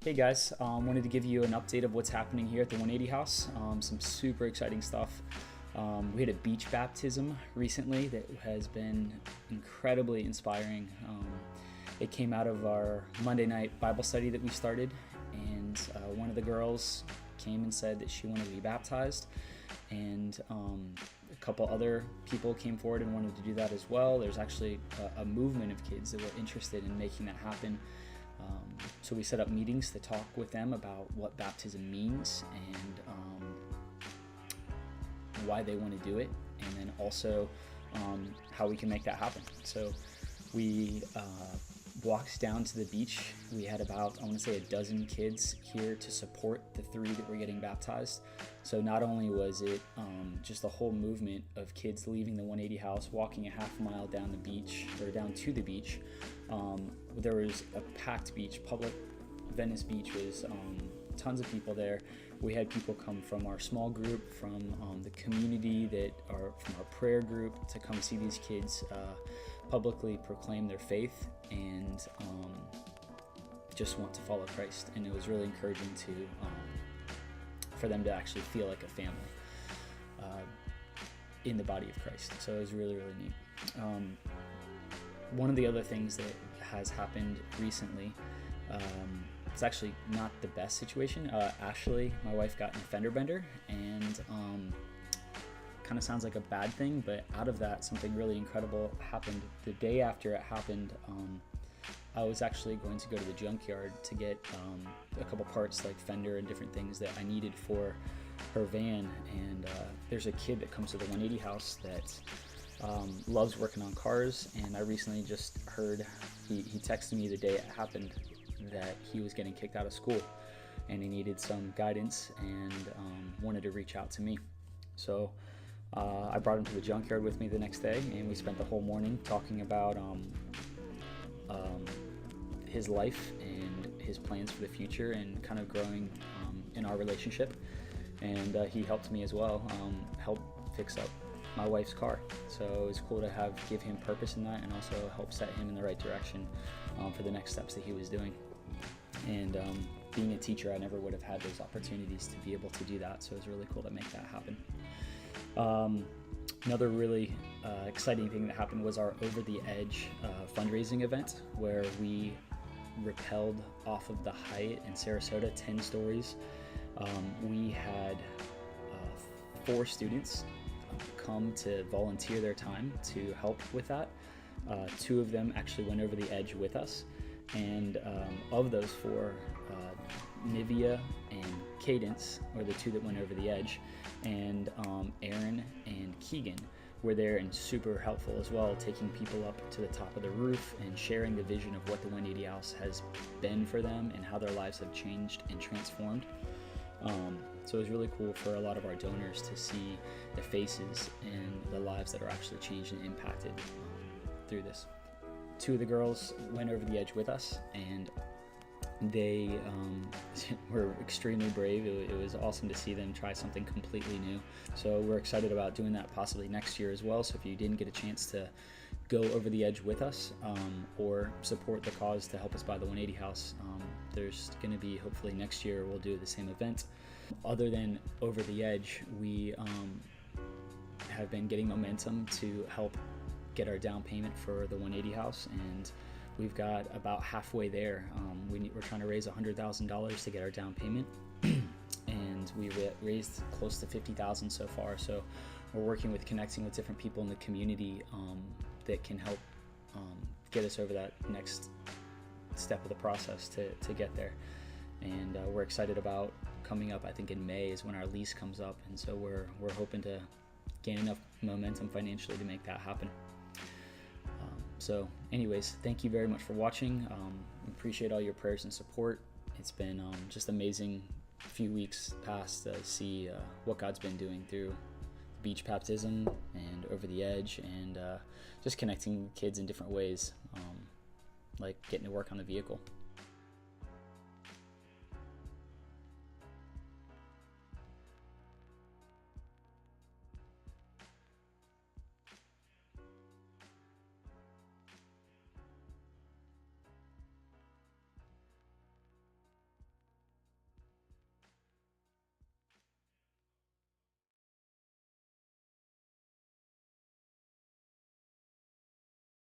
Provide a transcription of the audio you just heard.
Hey guys, wanted to give you an update of what's happening here at the 180 House. Some super exciting stuff. We had a beach baptism recently that has been incredibly inspiring. It came out of our Monday night Bible study that we started, and one of the girls came and said that she wanted to be baptized, and a couple other people came forward and wanted to do that as well. There's actually a movement of kids that were interested in making that happen. So we set up meetings to talk with them about what baptism means and why they want to do it, and then also how we can make that happen. So we walked down to the beach. We had about, I want to say, a dozen kids here to support the three that were getting baptized. So not only was it just a whole movement of kids leaving the 180 House, walking a half mile down the beach, or down to the beach. There was a packed beach. Public Venice Beach was tons of people there. We had people come from our small group, from the community, that are from our prayer group, to come see these kids publicly proclaim their faith and just want to follow Christ. And it was really encouraging to for them to actually feel like a family in the body of Christ. So it was really, really neat. One of the other things that has happened recently, it's actually not the best situation. Ashley, my wife, got in a fender bender, and kind of sounds like a bad thing, but out of that, something really incredible happened. The day after it happened, I was actually going to go to the junkyard to get a couple parts, like fender and different things that I needed for her van, and there's a kid that comes to the 180 House that loves working on cars, and I recently just heard, he texted me the day it happened that he was getting kicked out of school and he needed some guidance and wanted to reach out to me. So I brought him to the junkyard with me the next day, and we spent the whole morning talking about his life and his plans for the future and kind of growing in our relationship. And he helped me as well, help fix up my wife's car. So it was cool to give him purpose in that, and also help set him in the right direction for the next steps that he was doing. And being a teacher, I never would have had those opportunities to be able to do that, so it was really cool to make that happen. Another really exciting thing that happened was our Over the Edge fundraising event, where we rappelled off of the Hyatt in Sarasota, 10 stories. We had 4 students come to volunteer their time to help with that. 2 of them actually went over the edge with us, and of those 4, Nivea and Cadence were the 2 that went over the edge, and Aaron and Keegan were there and super helpful as well, taking people up to the top of the roof and sharing the vision of what the 180 House has been for them and how their lives have changed and transformed. So it was really cool for a lot of our donors to see the faces and the lives that are actually changed and impacted through this. 2 of the girls went over the edge with us, and they were extremely brave. It was awesome to see them try something completely new. So we're excited about doing that possibly next year as well. So if you didn't get a chance to go over the edge with us or support the cause to help us buy the 180 House, there's going to be, hopefully next year, we'll do the same event. Other than Over the Edge, we have been getting momentum to help get our down payment for the 180 House, and we've got about halfway there. We're trying to raise $100,000 to get our down payment, and we've raised close to $50,000 so far. So we're working with connecting with different people in the community that can help get us over that next step of the process to get there. And we're excited about coming up. I think in May is when our lease comes up, and so we're hoping to gain enough momentum financially to make that happen. So anyways, thank you very much for watching. Appreciate all your prayers and support. It's been just amazing few weeks past to see what God's been doing through beach baptism and Over the Edge, and just connecting kids in different ways, like getting to work on the vehicle.